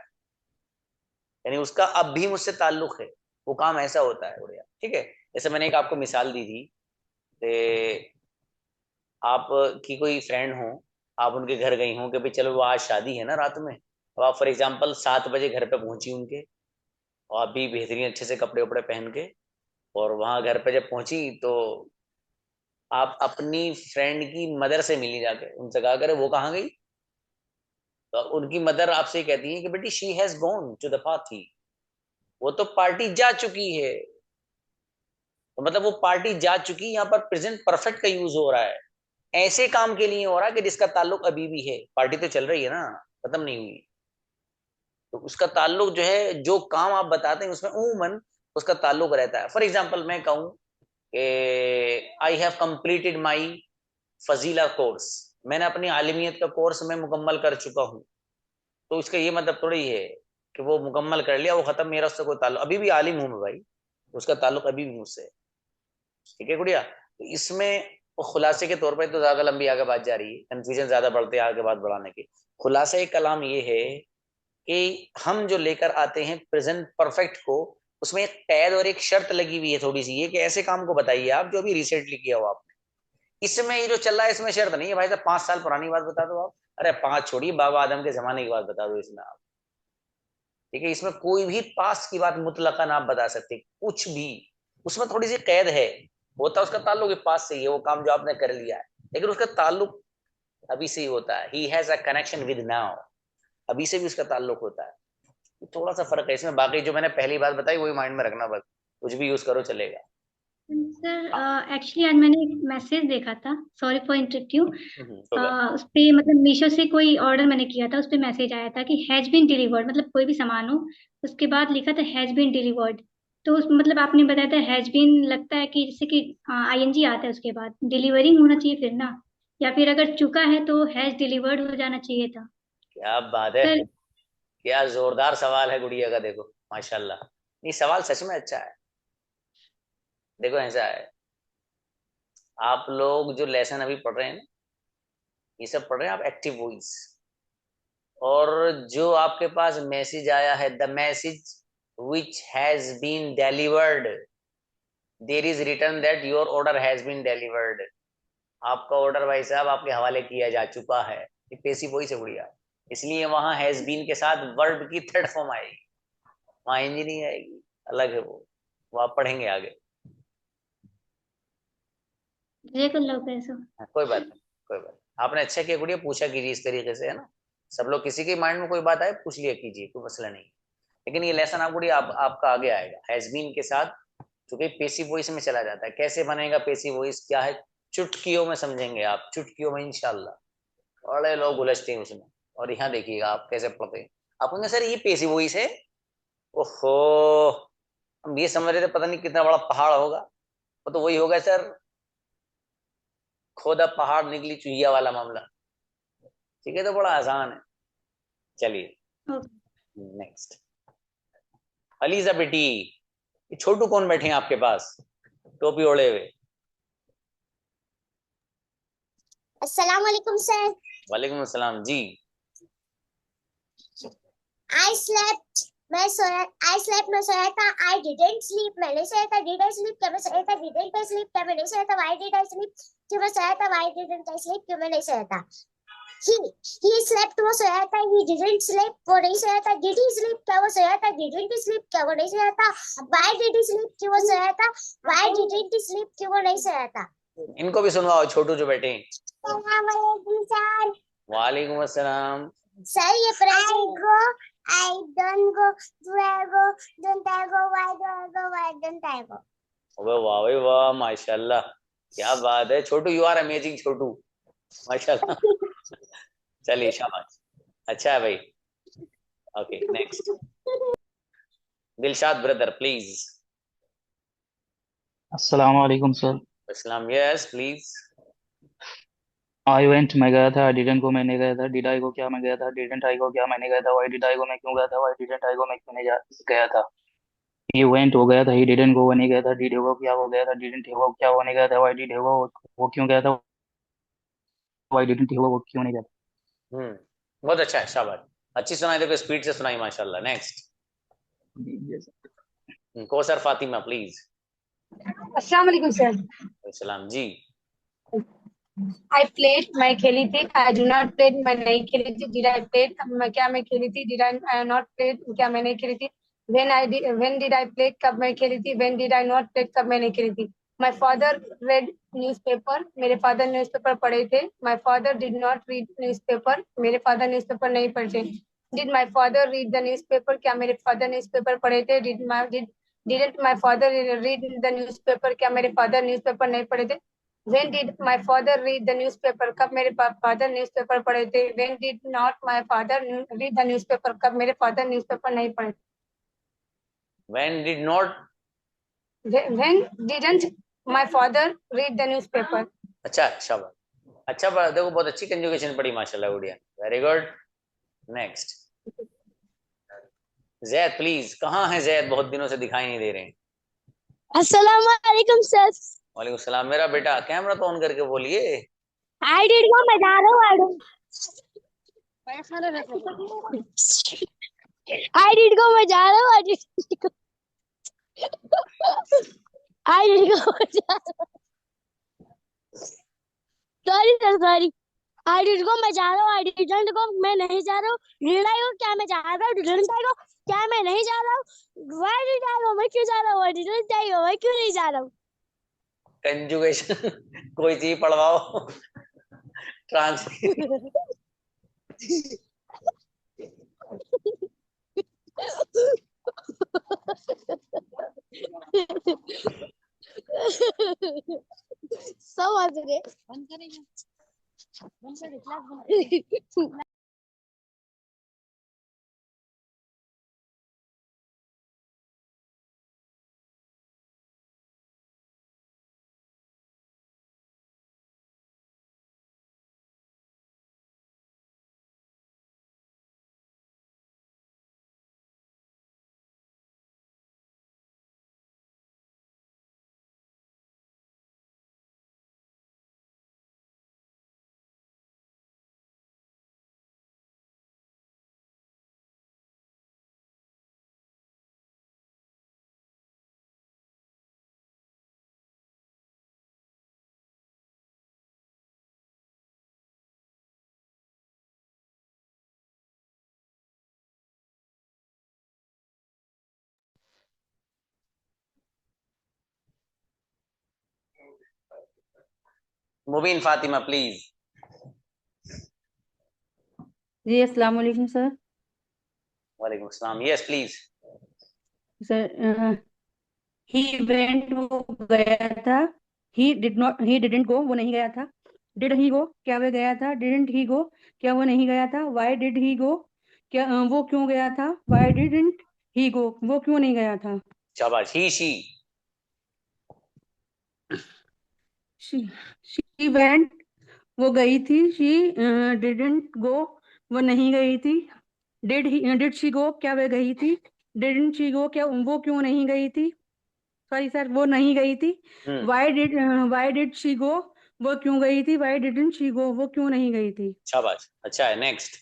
यानी उसका अब भी मुझसे ताल्लुक है। वो काम ऐसा होता है बढ़िया, ठीक है। जैसे मैंने एक आपको मिसाल दी थी कि आप की कोई फ्रेंड हो, आप उनके घर गई हो कि भाई चलो वो आज शादी है ना रात में। अब आप फॉर एग्जाम्पल 7 बजे घर पे पहुंची उनके, और आप भी बेहतरीन अच्छे से कपड़े वपड़े पहन के, और वहां घर पे जब पहुंची तो आप अपनी फ्रेंड की मदर से मिली जाके, उनसे कहा करे वो कहाँ गई। तो उनकी मदर आपसे कहती है कि बेटी she has gone to the party, वो तो पार्टी जा चुकी है। तो मतलब वो पार्टी जा चुकी, यहाँ पर प्रेजेंट परफेक्ट का यूज हो रहा है। ऐसे काम के लिए हो रहा है कि जिसका ताल्लुक अभी भी है, पार्टी तो चल रही है ना, खत्म नहीं हुई। तो उसका ताल्लुक जो है, जो काम आप बताते हैं उसमें उमूमन उसका ताल्लुक रहता है। फॉर एग्जाम्पल मैं कहूँ कि I have completed my Fazila course, मैंने अपनी आलिमियत का कोर्स मैं मुकम्मल कर चुका हूँ। तो इसका ये मतलब थोड़ी है कि वो मुकम्मल कर लिया वो खत्म, मेरा उससे कोई ताल्लुक, अभी भी आलिम हूँ मैं भाई, उसका ताल्लुक अभी भी मुझसे है। ठीक है गुड़िया। तो इसमें वो खुलासे के तौर पर तो ज्यादा लंबी आगे बात जा रही है, कंफ्यूजन ज्यादा बढ़ते हैं आगे बात बढ़ाने की। खुलासा कलाम ये है कि हम जो लेकर आते हैं प्रेजेंट परफेक्ट को, उसमें एक कैद और एक शर्त लगी हुई है थोड़ी सी, ये कि ऐसे काम को बताइए आप जो अभी रिसेंटली किया हो आपने। इसमें ये जो चल रहा है इसमें शर्त नहीं है भाई साहब 5 साल पुरानी बात बता दो आप, अरे 5 छोड़िए, बाबा आदम के जमाने की बात बता दो इसमें आप। ठीक है, इसमें कोई भी पास की बात मुतलकन आप बता सकते, कुछ भी। उसमें थोड़ी सी कैद है, होता उसका ताल्लुक पास से ही है, वो काम जो आपने कर लिया है, लेकिन उसका ताल्लुक अभी से ही होता है। He has a connection with now, अभी से भी उसका ताल्लुक होता है। थोड़ा सा फर्क है इसमें, बाकी जो मैंने पहली बात बताई वही माइंड में रखना, बस कुछ भी यूज करो चलेगा। सर एक्चुअली आज मैंने एक मैसेज देखा था, सॉरी फॉर इंटरप्ट यू। होगा। उस पे मतलब मीशो से कोई ऑर्डर मैंने किया था, उस पे मैसेज आया था कि हैज बीन डिलीवर्ड, मतलब कोई भी सामान हो उसके बाद लिखा था हैज बीन डिलीवर्ड। तो उस मतलब आपने बताया था हैज बीन, लगता है कि जैसे कि आईएनजी आता है उसके बाद डिलीवरिंग होना चाहिए फिर ना, या फिर अगर चुका है तो हैज डिलीवर्ड हो जाना चाहिए था। क्या बात है, सर क्या जोरदार सवाल है गुड़िया का, देखो माशाल्लाह। नहीं सवाल सच में अच्छा है। देखो ऐसा है, आप लोग जो लेसन अभी पढ़ रहे हैं ना, ये सब पढ़ रहे हैं आप एक्टिव वॉइस, और जो आपके पास मैसेज आया है the message, which has been delivered. There is written that your order has been delivered. आपका ऑर्डर भाई साहब आपके हवाले किया जा चुका है। ये पैसिव वॉइस है गुड़िया, इसलिए वहां हैज बीन के साथ वर्ब की थर्ड फॉर्म आएगी, वहां एनजी नहीं आएगी, अलग है वो आप पढ़ेंगे आगे। कोई बात नहीं, कोई बात नहीं। आपने अच्छा किया गुड़िया, पूछा कीजिए इस तरीके से, है ना। सब लोग किसी के माइंड में कोई बात आए पूछ लिया कीजिए, कोई मसला नहीं। लेकिन ये लेसन आप गुड़िया आपका आगे आएगा हैज बीन के साथ, क्योंकि पेसिव वॉइस में चला जाता है। कैसे बनेगा पेसिव वॉइस, क्या है, चुटकियों में समझेंगे आप, चुटकियों में इंशाल्लाह। बड़े लोग उलझते हैं उसमें। और यहाँ देखिएगा आप कैसे पढ़ते हैं। आप कहेंगे सर ये पेसिव वॉइस है, ओहो हम ये समझ रहे थे पता नहीं कितना बड़ा पहाड़ होगा, वो तो वही होगा सर, खोदा पहाड़ निकली चुहिया वाला मामला। ठीक है, तो बड़ा आसान है। चलिए नेक्स्ट। अलीजा बेटी, ये छोटू कौन बैठे हैं आपके पास टोपी ओढ़े हुए? अस्सलाम वालेकुम सर। वालेकुम अस्सलाम जी। आई स्लेप्ट, मैं सोया, आई स्लेप्ट मैं सोया था। आई डिडंट स्लीप, मैं नहीं सोया था। डिड आई स्लीप, क्या मैं सोया था। डिडंट आई स्लीप, क्या मैं नहीं सोया था। व्हाई डिड आई स्लीप, क्यों मैं सोया था। व्हाई डिडंट आई स्लीप, क्यों मैं नहीं सोया था। ही स्लेप्ट, वो सोया था। ही डिडंट स्लीप, वो नहीं सोया था। डिड ही स्लीप, क्या वो सोया था। डिडंट ही स्लीप, क्या वो नहीं सोया था। व्हाई डिड ही स्लीप, क्यों वो सोया था। व्हाई डिडंट ही स्लीप, क्यों वो नहीं सोया था। इनको भी सुनवाओ, छोटू जो बैठे हैं। अस्सलाम वालेकुम सर। वालेकुम अस्सलाम। सर ये present I don't go, do I go, don't I go, why do I go, why don't I go। वाह भाई वाह, माशाल्लाह, क्या बात है छोटू, यू आर अमेजिंग छोटू, माशाल्लाह। चलिए शाबाश, अच्छा है भाई। Okay next, Dilshad brother please. अस्सलाम वालेकुम सर। अस्सलाम, यस प्लीज। आई वेंट, मैं गया था। आई डिडंट गो, मैं नहीं गया था। डिड आई गो, क्या मैं गया था। डिडंट आई गो, क्या मैं नहीं गया था। व्हाई डिड आई गो, मैं क्यों गया था। व्हाई डिडंट आई गो, मैं क्यों नहीं गया था। ही वेंट, वो गया था। ही डिडंट गो, वो नहीं गया था। डिड ही गो, क्या वो गया था। डिडंट ही गो, क्या वो नहीं गया था। व्हाई डिड ही गो, वो क्यों गया था। व्हाई डिडंट ही गो, वो क्यों नहीं गया था। बहुत अच्छा है, शाबाश, अच्छी सुनाई, देखो स्पीड से सुनाई माशाल्लाह। Next, Kausar Fatima please. अस्सलाम वालेकुम सर। सलाम जी। आई प्लेड, मैं खेली थी। आई डू नॉट प्लेड, मैं नहीं खेली थी। डिड आई प्लेड, क्या मैं खेली थी। डिड आई नॉट प्लेड, क्या मैं नहीं खेली थी। व्हेन डिड आई प्ले, कब मैं खेली थी। When did I not play, कब मैं नहीं खेली थी। माय फादर रेड न्यूज़पेपर, मेरे फादर न्यूज़पेपर पढ़े थे। My father did not read newspaper, मेरे फादर न्यूज़पेपर नहीं पढ़ते। Did my father read the newspaper, क्या मेरे फादर न्यूज़पेपर पढ़े थे। Didn't my father read the newspaper, क्या मेरे फादर न्यूज़पेपर नहीं पढ़े थे। When did my father read the newspaper, कब मेरे फादर न्यूज़पेपर पढ़े थे। When did not my father read the newspaper, कब मेरे फादर न्यूज़पेपर नहीं पढ़े। When did not, When didn't my father read the newspaper। अच्छा शाबाश, अच्छा पढ़ा, देखो बहुत अच्छी कंजुगेशन पढ़ी माशाल्लाह, गुड़िया, very good. Next, Zaid please. कहाँ है जैद, बहुत दिनों से दिखाई नहीं दे रहे हैं। अस्सलाम वालेकुम सर। वालेकुम सलाम। मेरा बेटा कैमरा तो ऑन करके बोलिए। आई डिड गो, मैं जा रहा हूँ। आई डिड गो, मैं जा रहा हूँ। I did go, I did go, मैं जा रहा हूँ। Sorry sir, sorry. I did go, मैं जा रहा हूँ। आई डिडंट गो, मैं नहीं जा रहा हूँ। डिड आई गो, क्या मैं जा रहा हूँ। डिडंट आई गो, क्या मैं नहीं जा रहा हूँ। व्हाई डिड आई गो, मैं क्यों जा रहा हूँ। व्हाई डिडंट आई गो, मैं क्यों नहीं जा रहा हूँ। कंजुगेशन कोई चीज पढ़वाओ, ट्रांसलेट। समझ रहे। बंद करेंगे, बंद करें, क्लास बंद। मुबीन फातिमा प्लीज। जी अस्सलाम वालेकुम सर। वालेकुम अस्सलाम, yes please. Sir he went वो गया था, ही डिडंट गो वो नहीं गया था। डिड ही गो क्या वह गया था, डिडंट ही गो क्या वो नहीं गया था। वाई डिड ही गो क्या वो क्यों गया था। वाई डिडंट ही गो वो क्यों नहीं गया था। शाबाश। ही शी। शी वेंट वो गई थी, शी डिडंट गो वो नहीं गई थी। डिड शी गो क्या वह गई थी, डिडंट शी गो क्या वो क्यों नहीं गई थी। सॉरी सर, वो नहीं गई थी। वाई डिड शी गो वो क्यों गई थी। वाई डिडंट शी गो वो क्यों नहीं गई थी। शाबाश, अच्छा है। Next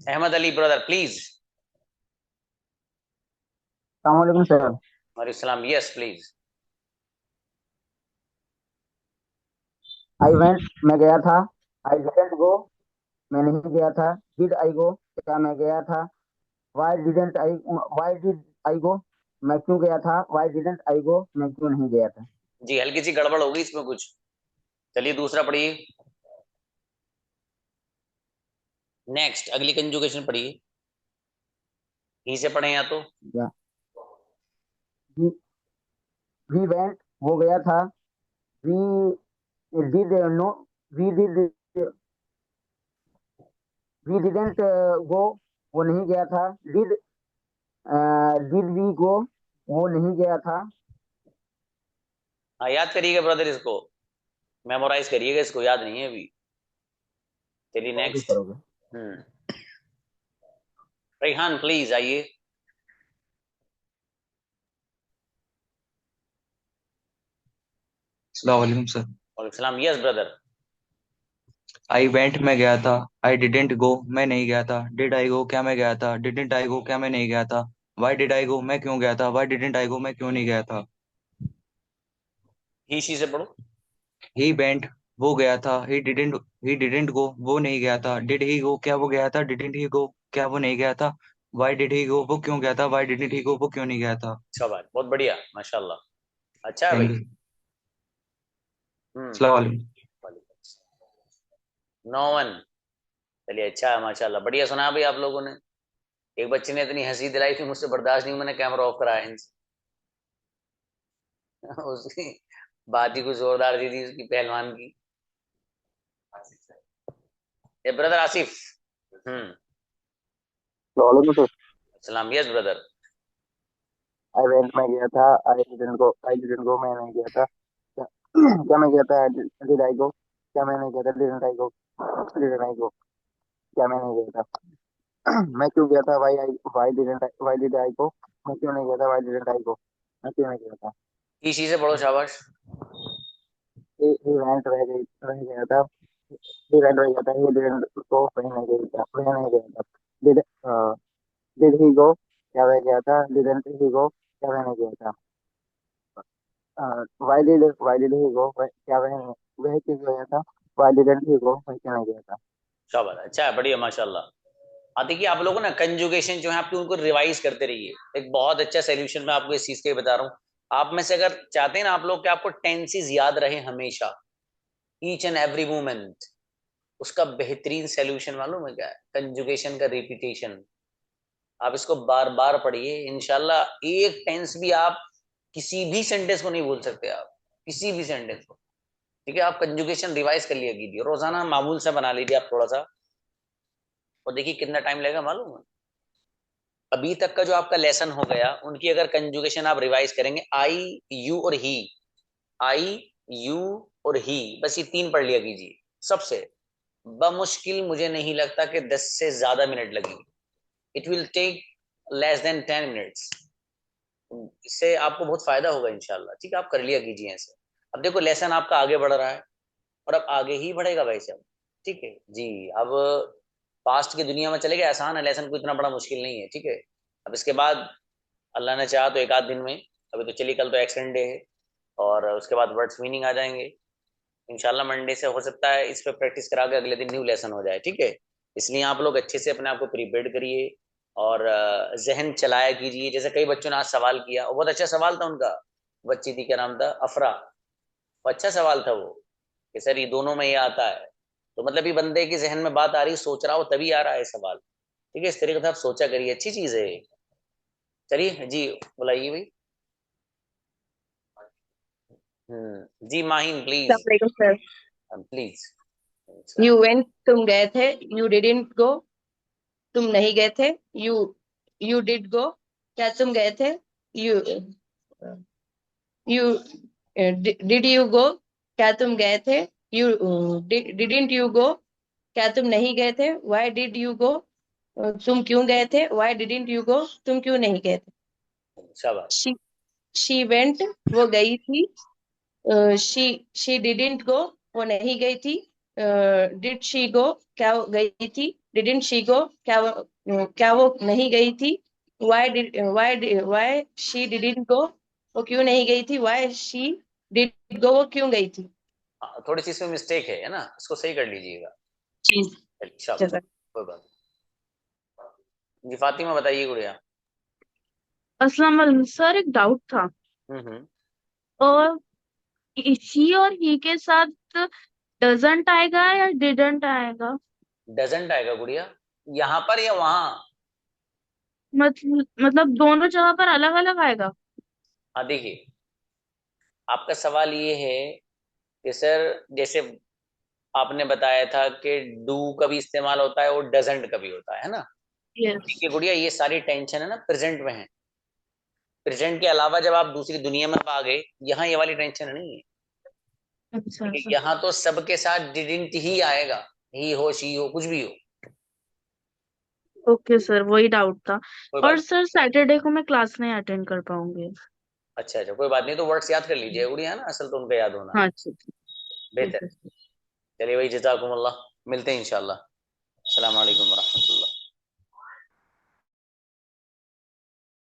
Ahmad Ali brother please. अस्सलाम सर। वालेकुम सलाम, यस प्लीज। आई वेंट मैं गया था, आई डिडंट गो मैं नहीं गया था, डिड आई गो क्या मैं गया था, वाई डिड आई गो मैं क्यों गया था, वाई डिडंट आई गो मैं क्यों नहीं गया था। जी हल्की सी गड़बड़ होगी इसमें कुछ। चलिए दूसरा पढ़िए। नेक्स्ट अगली कंजुगेशन पढ़िए। ही से पढ़े या तो। वी वेंट वो गया था, we did no we didn't go वो नहीं गया था, डिड वी गो वो नहीं गया था। हाँ याद करिएगा ब्रदर, इसको मेमोराइज करिएगा, इसको याद नहीं है अभी। चलिए नेक्स्ट। रेहान प्लीज आइए। अस्सलाम वालेकुम सर। वालेकुम सलाम, यस ब्रदर। आई वेंट मैं गया था, आई डिडेंट गो मैं नहीं गया था, डिड आई गो क्या मैं गया था, डिडेंट आई गो क्या मैं नहीं गया था, वाई डिड आई गो मैं क्यों गया था, वाई डिडेंट आई गो मैं क्यों नहीं गया था। ही शी से पढ़ो। ही वेंट वो गया था, ही डिडेंट गो वो नहीं गया था, डिड ही गो क्या वो गया था, डिडेंट ही गो क्या वो नहीं गया था, वाई डिड ही गो वो क्यों गया था, वाई डिडेंट ही गो वो क्यों नहीं गया था। शाबाश, बहुत बढ़िया, माशाल्लाह। अच्छा है थैंक भाई। यू। अस्सलाम वालेकुम। No one. चलिए अच्छा है, माशाल्लाह, बढ़िया सुना भाई आप लोगों ने। एक बच्चे ने इतनी हंसी दिलाई थी, मुझसे बर्दाश्त नहीं, मैंने कैमरा ऑफ कराया इनसे। उसकी बात ही कुछ जोरदार थी उसकी पहलवान की। ये ब्रदर आसिफ। सलाम, यस ब्रदर। आई वेंट मैं गया था, आई डिडंट गो मैं नहीं गया था, क्या मैं गया था, डिड आई गो क्या मैं नहीं गया था, डिडंट आई गो क्या मैं नहीं गया था। मैं क्यों गया था, वाई डिड आई गो मैं क्यों नहीं गया था, वाई डिडंट आई गो मैं क्यों नहीं गया था। इसी से पढ़ो, शाबाश। ही वेंट रह गया था, ही वेंट रह गया था, ही डिडंट गो वह नहीं गया था, डिड ही गो क्या वह गया था, डिडंट ही गो क्या वह नहीं गया था। वाई डिड ही गो क्या वह क्यों गया था, वाई डिडंट ही गो वह क्यों नहीं गया था। शाबाश, अच्छा है, बढ़िया, माशाल्लाह। हाँ देखिए, आप लोगों ना कंजुगेशन जो है आपकी उनको रिवाइज करते रहिए। एक बहुत अच्छा सोल्यूशन मैं आपको इस चीज के बता रहा हूँ। आप में से अगर चाहते हैं ना आप लोग कि आपको टेंसेस याद रहे हमेशा, ईच एंड एवरी मोमेंट, उसका बेहतरीन सोल्यूशन मालूम है क्या है? कंजुगेशन का रिपीटेशन। आप इसको बार बार पढ़िए, इंशाल्लाह एक टेंस भी आप किसी भी सेंटेंस को नहीं भूल सकते, आप किसी भी सेंटेंस को। ठीक है, आप कंजुगेशन रिवाइज कर लिया कीजिए, रोजाना मामूल से बना लीजिए आप थोड़ा सा, और देखिए कितना टाइम लगेगा मालूम है। अभी तक का जो आपका लेसन हो गया उनकी अगर कंजुगेशन आप रिवाइज करेंगे, आई यू और ही, आई यू और ही, बस ये 3 पढ़ लिया कीजिए। सबसे बमुश्किल मुझे नहीं लगता कि 10 से ज्यादा मिनट लगेंगे। It will take less than 10 minutes. इससे आपको बहुत फायदा होगा इंशाल्लाह। ठीक है, आप कर लिया कीजिए ऐसे। अब देखो लेसन आपका आगे बढ़ रहा है और अब आगे ही बढ़ेगा भाई साहब। ठीक है जी। अब पास्ट की दुनिया में चले गए, आसान है लेसन, कोई इतना बड़ा मुश्किल नहीं है। ठीक है, अब इसके बाद अल्लाह ने चाहा तो एक आध दिन में, अभी तो चलिए कल तो एक्सीडेंट डे है, और उसके बाद वर्ड्स मीनिंग आ जाएंगे इंशाल्लाह। मंडे से हो सकता है इस पे प्रैक्टिस करा के अगले दिन न्यू लेसन हो जाए। ठीक है, इसलिए आप लोग अच्छे से अपने आप को प्रिपेयर करिए और जहन चलाया कीजिए। जैसे कई बच्चों ने आज सवाल किया और बहुत अच्छा सवाल था उनका, बच्ची थी, क्या नाम था, अफरा, अच्छा सवाल था वो कि सर ये दोनों में ये आता है, तो मतलब ये बंदे के जहन में बात आ रही, सोच रहा हो तभी आ रहा है सवाल। ठीक है, इस तरीके से आप सोचा करिए, अच्छी चीज है। चलिए जी, बुलाइए भाई। जी Mahin please, sir. Please. You went तुम गए थे, यू डिडंट गो तुम नहीं गए थे, यू डिड गो क्या तुम गए थे, you you did you go क्या तुम गए थे, यू डिडंट यू गो क्या तुम नहीं गए थे, व्हाई डिड यू गो तुम क्यों गए थे, व्हाई डिडंट यू गो तुम क्यों नहीं गए थे। शाबाश। शी वेंट वो गई थी, शी डिडंट गो वो नहीं गई थी, डिड शी गो क्या वो गई थी, डिडंट शी गो क्या वो नहीं गई थी, व्हाई शी डिडंट गो वो क्यों नहीं गई थी, व्हाई शी डिड गो वो क्यों गई थी। थोड़ी सी इसमें मिस्टेक है ना, इसको सही कर लीजिएगा। अच्छा, कोई बात जी। फातिमा बताइए गुड़िया। अस्सलाम वालेकुम सर, एक डाउट था। और शी और ही के साथ डजंट आएगा या डिडंट आएगा? डजंट आएगा गुड़िया, यहाँ पर या वहां? मतलब दोनों जगह पर अलग अलग आएगा? हाँ देखिए, आपका सवाल ये है कि सर जैसे आपने बताया था कि डू कभी इस्तेमाल होता है और डजंट कभी होता है ना। देखिए गुड़िया, ये सारी टेंशन है ना प्रेजेंट में है। प्रेजेंट के अलावा जब आप दूसरी दुनिया में आ गए, यहाँ ये वाली टेंशन नहीं है। अच्छा, यहाँ तो सबके साथ डिडंट ही आएगा, ही हो शी हो कुछ भी हो। ओके सर, वही डाउट था। और सर सैटरडे को मैं क्लास नहीं अटेंड कर पाऊंगी। अच्छा अच्छा, कोई बात नहीं, तो वर्ड्स याद कर लीजिए गुड़िया ना, असल तो उनका याद होना हाँ ठीक बेहतर। चलिए भाई, जज़ाकुमुल्लाह, मिलते हैं इंशाल्लाह। अस्सलाम वालेकुम।